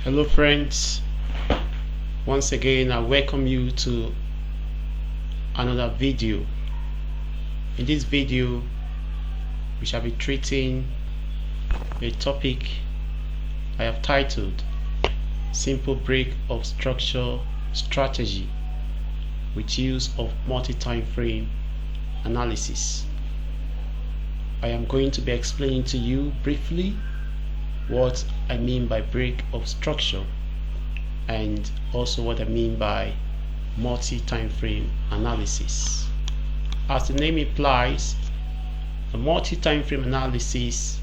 Hello friends, once again I welcome you to another video. In this video we shall be treating a topic I have titled Simple Break of Structure Strategy with Use of Multi-Time Frame Analysis. I am going to be explaining to you briefly what I mean by break of structure and also what I mean by multi-time frame analysis. As the name implies, a multi-time frame analysis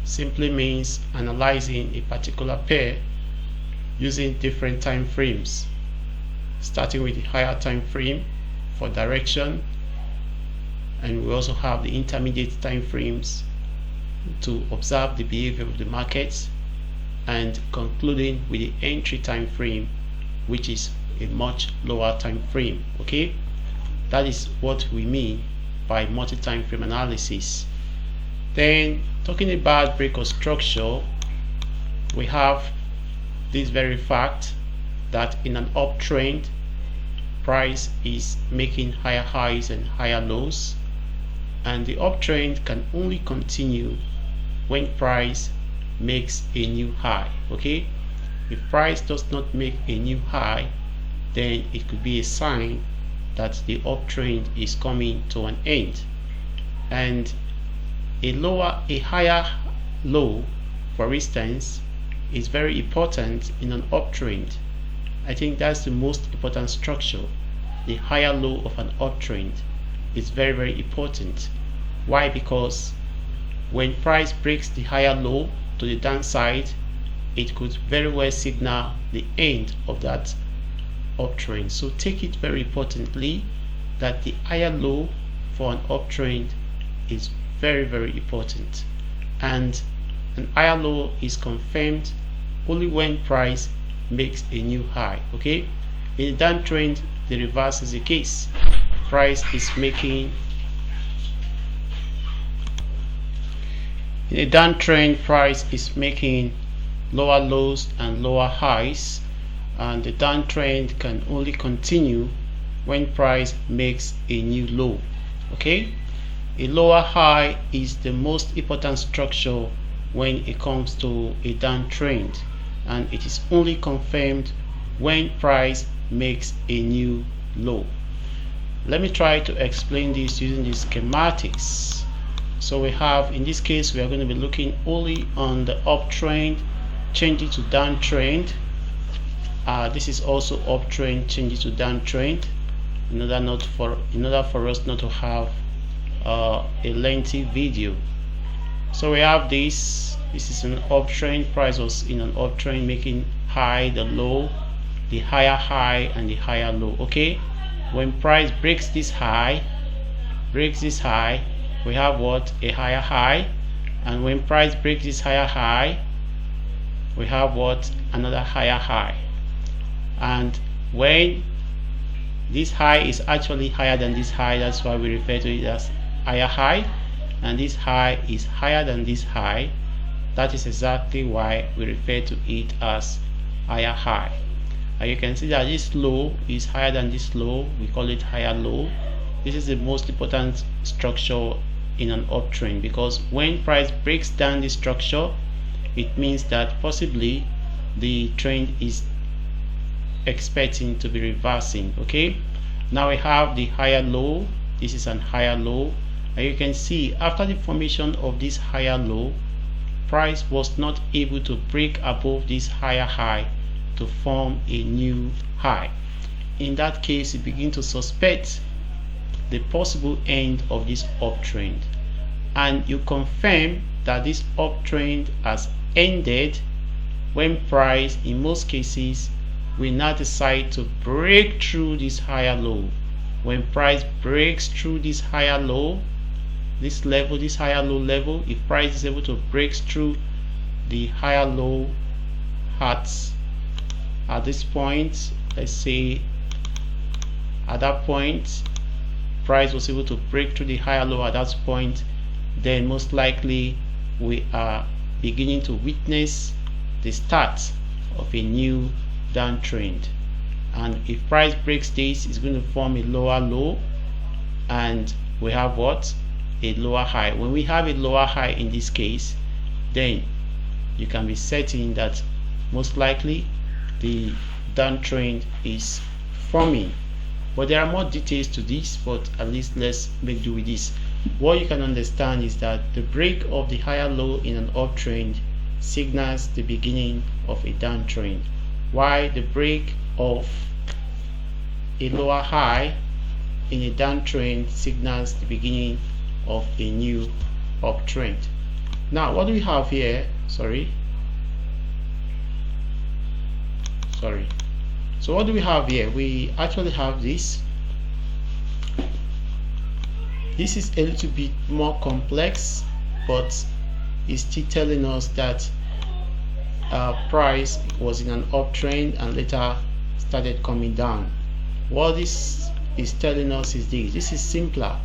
simply means analyzing a particular pair using different time frames, starting with the higher time frame for direction, and we also have the intermediate time frames to observe the behavior of the markets, and concluding with the entry time frame, which is a much lower time frame. Okay, that is what we mean by multi-time frame analysis. Then, talking about break of structure, we have this very fact that in an uptrend, price is making higher highs and higher lows, and the uptrend can only continue when price makes a new high. Okay, if price does not make a new high, then it could be a sign that the uptrend is coming to an end, and a higher low, for instance, is very important in an uptrend. I think that's the most important structure. The higher low of an uptrend is very important. Why? Because when price breaks the higher low to the downside, it could very well signal the end of that uptrend. So take it very importantly that the higher low for an uptrend is very important, and an higher low is confirmed only when price makes a new high. Okay, in a downtrend the reverse is the case. In a downtrend, price is making lower lows and lower highs, and the downtrend can only continue when price makes a new low. Okay, a lower high is the most important structure when it comes to a downtrend, and it is only confirmed when price makes a new low. Let me try to explain this using the schematics. So we have, in this case, we are going to be looking only on the uptrend changing to downtrend. This is also uptrend changing to downtrend, in order for us not to have a lengthy video. So we have this is an uptrend. Price was in an uptrend, making high, the low, the higher high, and the higher low. Okay, when price breaks this high, we have what? A higher high. And when price breaks this higher high, we have what? Another higher high. And when this high is actually higher than this high, that's why we refer to it as higher high, and this high is higher than this high, that is exactly why we refer to it as higher high. And you can see that this low is higher than this low, we call it higher low. This is the most important structure in an uptrend, because when price breaks down this structure, it means that possibly the trend is expecting to be reversing. Okay, now we have the higher low. This is an higher low, and you can see after the formation of this higher low, price was not able to break above this higher high to form a new high. In that case, you begin to suspect the possible end of this uptrend, and you confirm that this uptrend has ended when price, in most cases, will now decide to break through this higher low. When price breaks through this higher low, this higher low level, if price is able to break through the higher low hearts at this point, let's say at that point price was able to break through the higher low at that point, then most likely we are beginning to witness the start of a new downtrend. And if price breaks this, it's going to form a lower low, and we have what? A lower high. When we have a lower high in this case, then you can be certain that most likely the downtrend is forming. But there are more details to this, but at least let's make do with this. What you can understand is that the break of the higher low in an uptrend signals the beginning of a downtrend, while the break of a lower high in a downtrend signals the beginning of a new uptrend. Now what do we have here? Sorry. So what do we have here? We actually have this. This is a little bit more complex, but it's still telling us that price was in an uptrend and later started coming down. What this is telling us is this. This is simpler.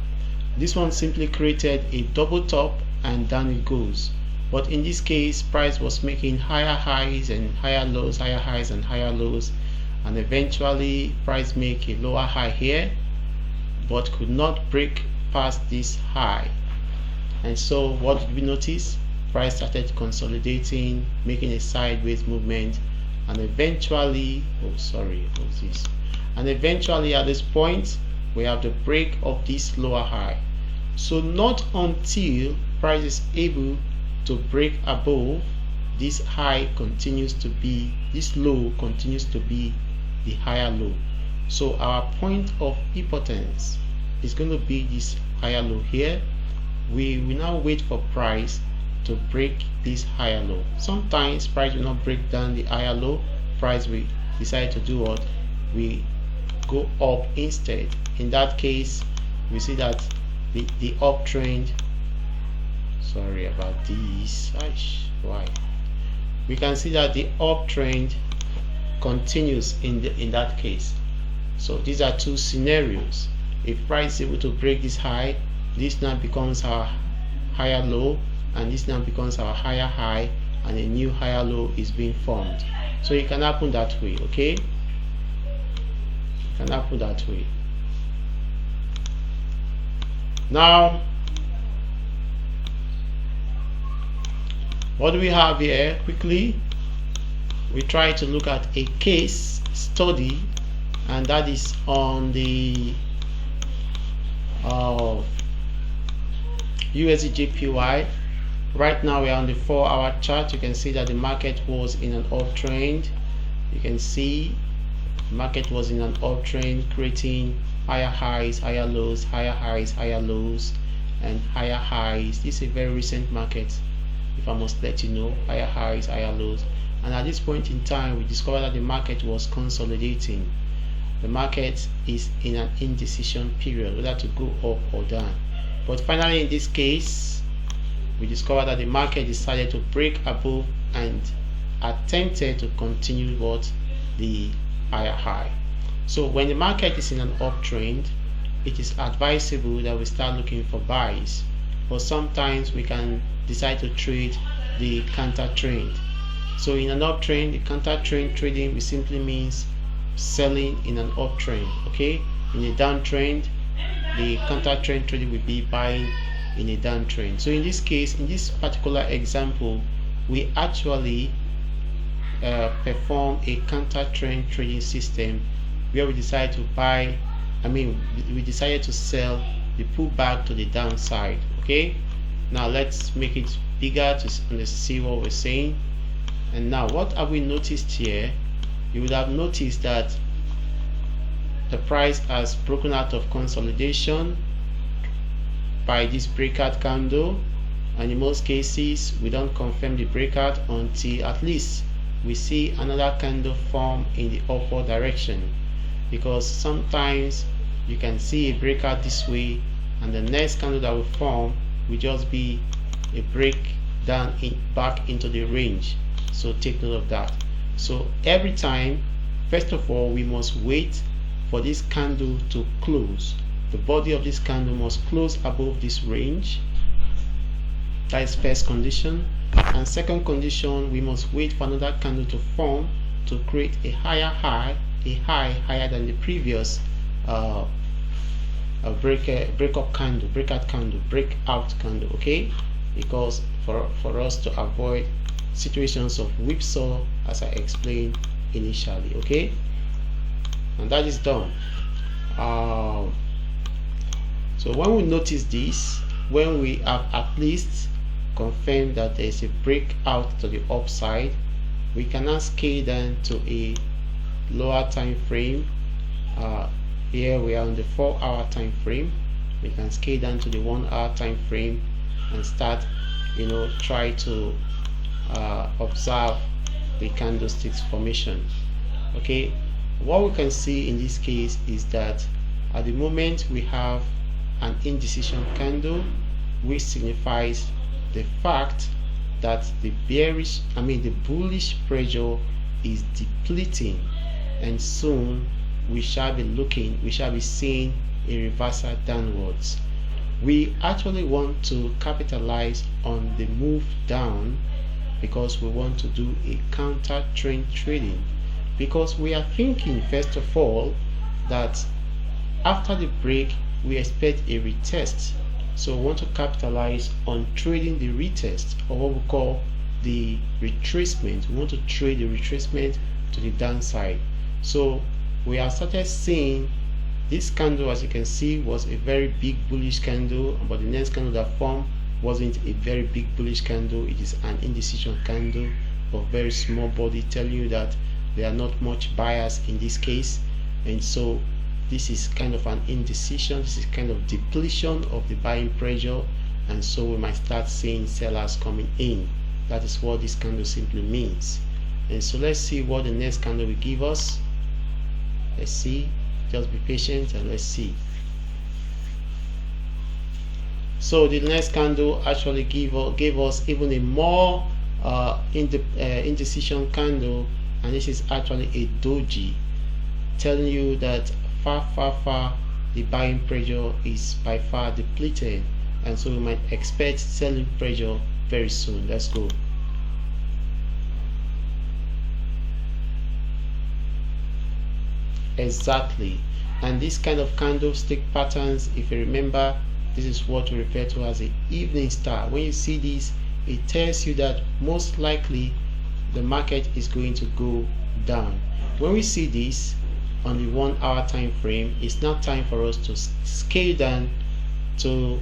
This one simply created a double top and down it goes. But in this case, price was making higher highs and higher lows, higher highs and higher lows, and eventually price make a lower high here, but could not break past this high. And so what did we notice? Price started consolidating, making a sideways movement, and eventually, and eventually at this point we have the break of this lower high. So not until price is able to break above this high continues to be, this low continues to be the higher low. So our point of importance is going to be this higher low here. We will now wait for price to break this higher low. Sometimes price will not break down the higher low. Price will decide to do what? We go up instead. In that case, we see that the uptrend, sorry about this, why? We can see that the uptrend continues in that case. So these are two scenarios. If price is able to break this high, this now becomes our higher low, and this now becomes our higher high, and a new higher low is being formed. So it can happen that way, okay? It can happen that way. Now, what do we have here? Quickly, we try to look at a case study, and that is on the USD/JPY. Right now we are on the 4-hour chart. You can see that the market was in an uptrend. You can see the market was in an uptrend, creating higher highs, higher lows, higher highs, higher lows, and higher highs. This is a very recent market, if I must let you know. Higher highs, higher lows, and at this point in time we discovered that the market was consolidating. The market is in an indecision period whether to go up or down. But finally in this case, we discovered that the market decided to break above and attempted to continue what? The higher high. So when the market is in an uptrend, it is advisable that we start looking for buys. But sometimes we can decide to trade the counter trend. So in an uptrend, the counter trend trading simply means selling in an uptrend, okay? In a downtrend, the counter trend trading will be buying in a downtrend. So in this case, in this particular example, we actually perform a counter trend trading system where we decide to buy, we decided to sell the pullback to the downside, okay? Now let's make it bigger to see what we're saying. And now what have we noticed here? You would have noticed that the price has broken out of consolidation by this breakout candle, and in most cases we don't confirm the breakout until at least we see another candle form in the upward direction, because sometimes you can see a breakout this way and the next candle that will form will just be a break down back into the range. So take note of that. So every time, first of all, we must wait for this candle to close. The body of this candle must close above this range. That is first condition. And second condition, we must wait for another candle to form to create a higher high, a high higher than the previous breakout candle, okay, because for us to avoid situations of whipsaw, as I explained initially, okay. And that is done. So when we notice this, when we have at least confirmed that there is a breakout to the upside, we can now scale down to a lower time frame. Here we are on the 4-hour time frame. We can scale down to the 1-hour time frame and start, try to observe the candlesticks formation. Okay, what we can see in this case is that at the moment we have an indecision candle, which signifies the fact that the bullish pressure is depleting, and soon we shall be seeing a reversal downwards. We actually want to capitalize on the move down because we want to do a counter trend trading, because we are thinking first of all that after the break we expect a retest. So we want to capitalize on trading the retest, or what we call the retracement. We want to trade the retracement to the downside. So we have started seeing this candle, as you can see, was a very big bullish candle, but the next candle that formed wasn't a very big bullish candle. It is an indecision candle of very small body, telling you that there are not much buyers in this case. And so this is kind of an indecision, this is kind of depletion of the buying pressure, and so we might start seeing sellers coming in. That is what this candle simply means. And so let's see what the next candle will give us. Let's see, just be patient and let's see. So the next candle actually gave us even a more indecision candle, and this is actually a doji, telling you that far the buying pressure is by far depleted, and so we might expect selling pressure very soon. Let's go. Exactly. And this kind of candlestick patterns, if you remember, this is what we refer to as an evening star. When you see this, it tells you that most likely the market is going to go down. When we see this on the 1-hour time frame, it's now time for us to scale down to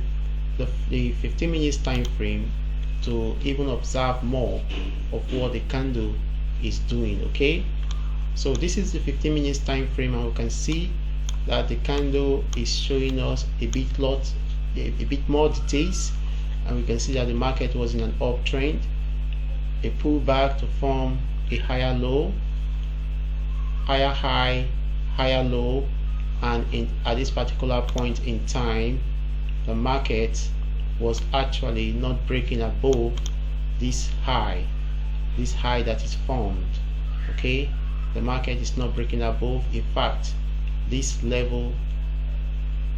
the 15 minutes time frame to even observe more of what the candle is doing. Okay, so this is the 15 minutes time frame, and we can see that the candle is showing us a bit more details, and we can see that the market was in an uptrend, a pullback to form a higher low, higher high, higher low, and at this particular point in time the market was actually not breaking above this high that is formed. Okay, the market is not breaking above. In fact, this level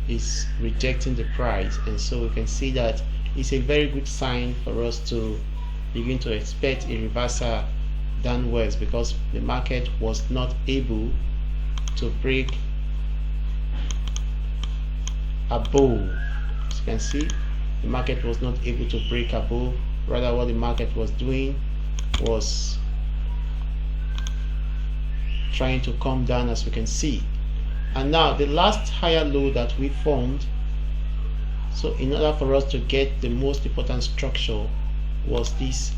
is rejecting the price, and so we can see that it's a very good sign for us to begin to expect a reversal downwards, because the market was not able to break above. As you can see, the market was not able to break above. Rather, what the market was doing was trying to come down, as we can see. And now the last higher low that we formed, so in order for us to get the most important structure, was this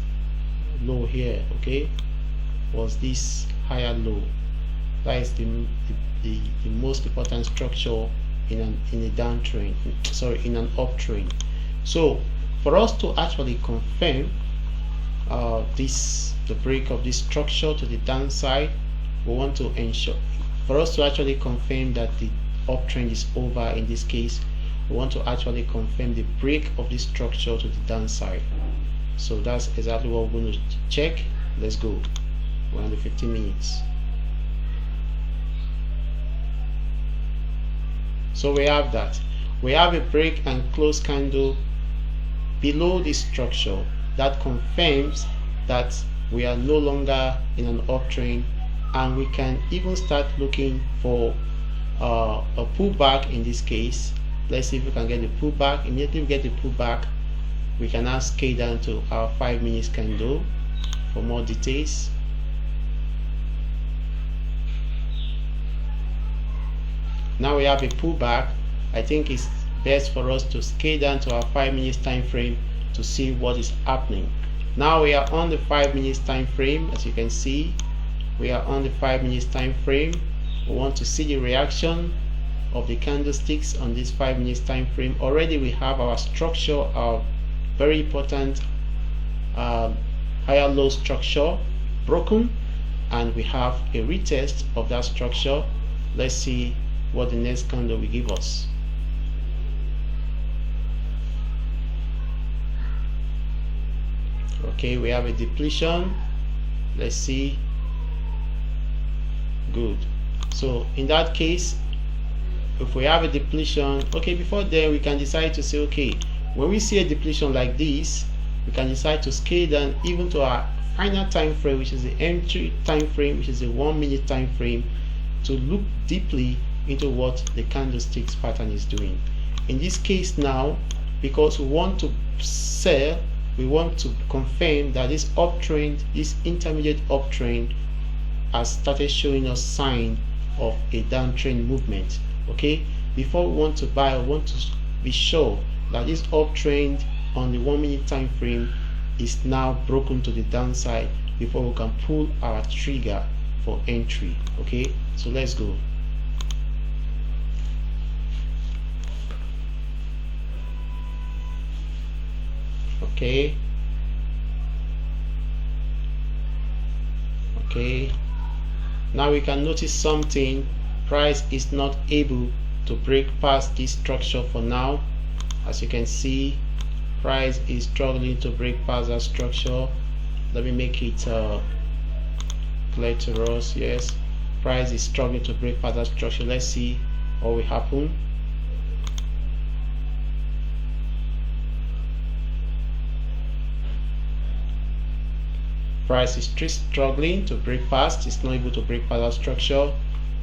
low here. Okay, was this higher low. That is the most important structure in a downtrend, in an uptrend. So for us to actually confirm the break of this structure to the downside, we want to ensure, for us to actually confirm that the uptrend is over, in this case we want to actually confirm the break of this structure to the downside. So that's exactly what we're going to check. Let's go. We're on the 15 minutes. So we have that. We have a break and close candle below this structure that confirms that we are no longer in an uptrend, and we can even start looking for a pullback. In this case, let's see if we can get the pullback. Immediately we get the pullback, we can now scale down to our 5 minutes candle for more details. Now we have a pullback. I think it's best for us to scale down to our 5 minutes time frame to see what is happening. Now we are on the 5 minutes time frame. As you can see, we are on the 5 minutes time frame. We want to see the reaction of the candlesticks on this 5 minutes time frame. Already we have our structure, our very important higher low structure broken, and we have a retest of that structure. Let's see what the next candle will give us. Okay, we have a depletion. Let's see. Good. So in that case, if we have a depletion, okay, before then we can decide to say, okay, when we see a depletion like this, we can decide to scale down even to our final time frame, which is the M3 time frame, which is a 1 minute time frame, to look deeply into what the candlesticks pattern is doing. In this case now, because we want to sell, we want to confirm that this uptrend, this intermediate uptrend, has started showing us sign of a downtrend movement. Okay, before we want to buy, we want to be sure that this uptrend on the 1 minute time frame is now broken to the downside before we can pull our trigger for entry. Okay, so let's go. Okay, now we can notice something. Price is not able to break past this structure for now. As you can see, price is struggling to break past that structure. Let me make it clear to us. Yes, price is struggling to break past that structure. Let's see what will happen. Price is still struggling to break past. It's not able to break past that structure,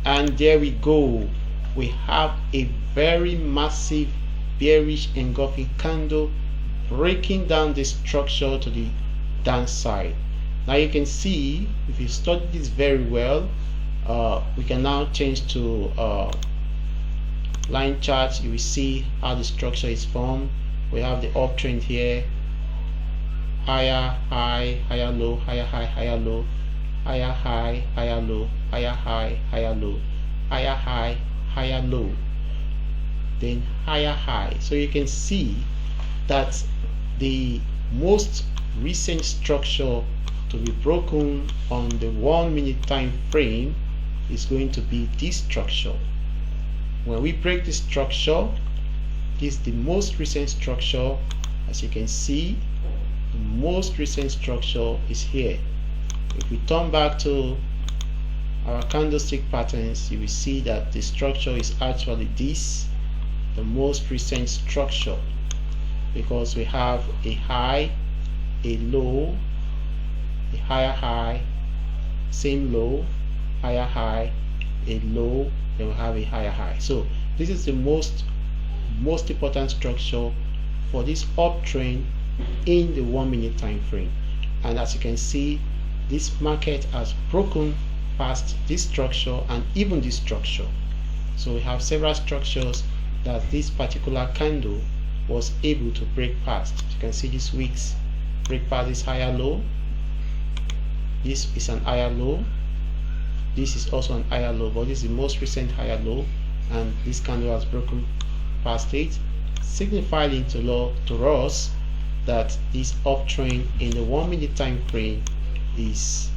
and there we go. We have a very massive bearish engulfing candle breaking down the structure to the downside. Now you can see, if you study this very well, we can now change to line charts. You will see how the structure is formed. We have the uptrend here, higher high, higher low, higher high, higher low, higher high, higher low, higher high, higher low, higher high, higher low, then higher high. So you can see that the most recent structure to be broken on the 1 minute time frame is going to be this structure. When we break this structure, this is the most recent structure. As you can see, the most recent structure is here. If we turn back to our candlestick patterns, you will see that the structure is actually this, the most recent structure, because we have a high, a low, a higher high, same low, higher high, a low, then we have a higher high. So this is the most important structure for this uptrend in the 1 minute time frame. And as you can see, this market has broken past this structure and even this structure. So we have several structures that this particular candle was able to break past. You can see this wicks break past this higher low. This is an higher low. This is also an higher low, but this is the most recent higher low, and this candle has broken past it, signifying to us that this uptrend in the 1 minute time frame is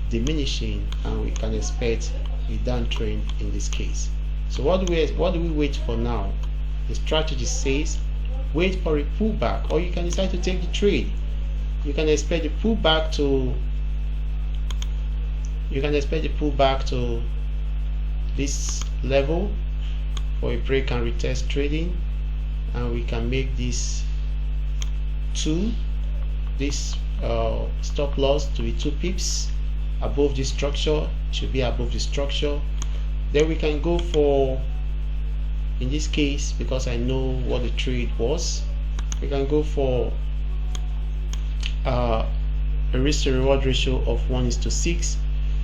diminishing, and we can expect a downtrend in this case. So what do we wait for now? The strategy says wait for a pullback, or you can decide to take the trade. You can expect the pullback to this level for a break and retest trading, and we can make this stop loss to be 2 pips above this structure, should be above the structure. Then we can go for, in this case, because I know what the trade was, we can go for a risk to reward ratio of 1:6.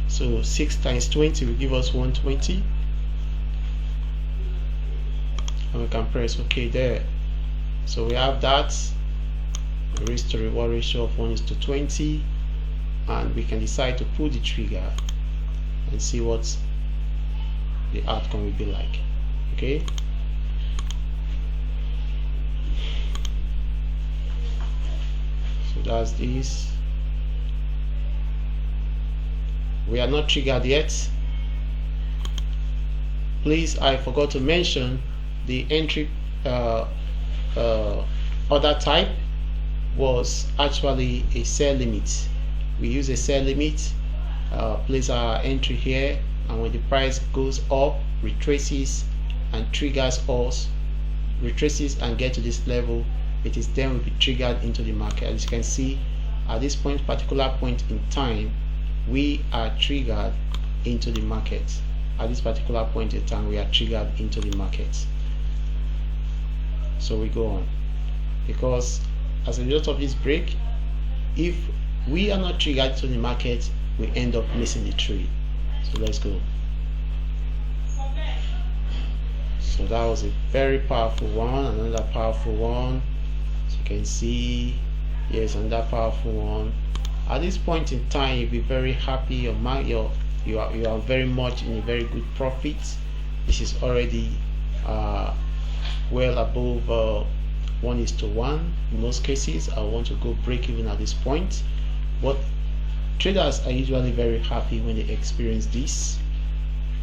So 6 times 20 will give us 120, and we can press OK there. So we have that, a risk to reward ratio of 1:20, and we can decide to pull the trigger and see what the outcome will be like. Okay, so that's this. We are not triggered yet. Please, I forgot to mention the entry order type was actually a sell limit. We use a sell limit, place our entry here, and when the price goes up, retraces and triggers us, retraces and get to this level, it is then will be triggered into the market. As you can see, at this particular point in time, we are triggered into the market. At this particular point in time, we are triggered into the market. So we go on, because as a result of this break, if we are not triggered to the market, we end up missing the trade. So let's go. So that was a very powerful one. Another powerful one, as you can see, yes, another powerful one. At this point in time, you'll be very happy. You are very much in a very good profit. This is already well above 1:1. In most cases, I want to go break even at this point. But traders are usually very happy when they experience this.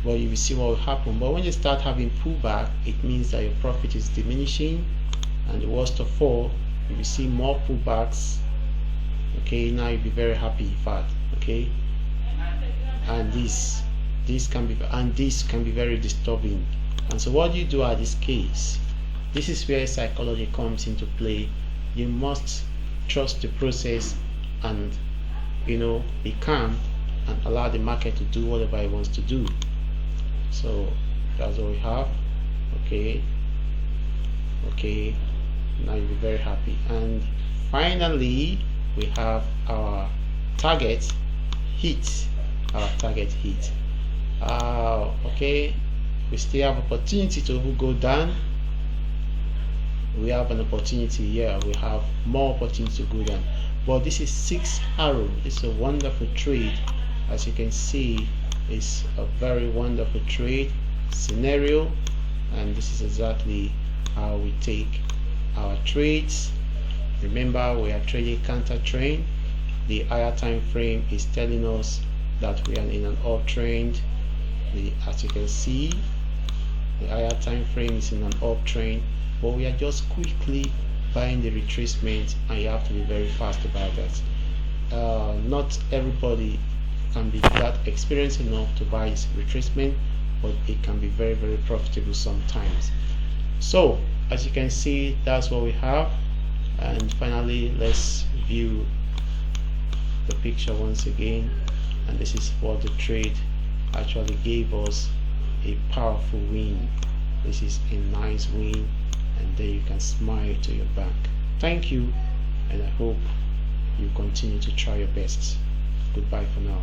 Well, you will see what will happen. But when you start having pullback, it means that your profit is diminishing, and the worst of all, you will see more pullbacks. Okay, now you'll be very happy, in fact. Okay, and this can be very disturbing. And so what do you do at this case? This is where psychology comes into play. You must trust the process and, you know, be calm and allow the market to do whatever it wants to do. So that's what we have. Okay, now you'll be very happy. And finally, we have our target hit. Okay, we still have opportunity to go down. We have an opportunity here. We have more opportunity to go down. But this is 6 arrow. This is a wonderful trade. As you can see, it's a very wonderful trade scenario, and this is exactly how we take our trades. Remember, we are trading counter trend. The higher time frame is telling us that we are in an uptrend. As you can see, the higher time frame is in an uptrend, but we are just quickly buying the retracement, and you have to be very fast about that. Not everybody can be that experienced enough to buy retracement, but it can be very, very profitable sometimes. So as you can see, that's what we have. And finally, let's view the picture once again, and this is what the trade actually gave us: a powerful win. This is a nice win, and then you can smile to your bank. Thank you, and I hope you continue to try your best. Goodbye for now.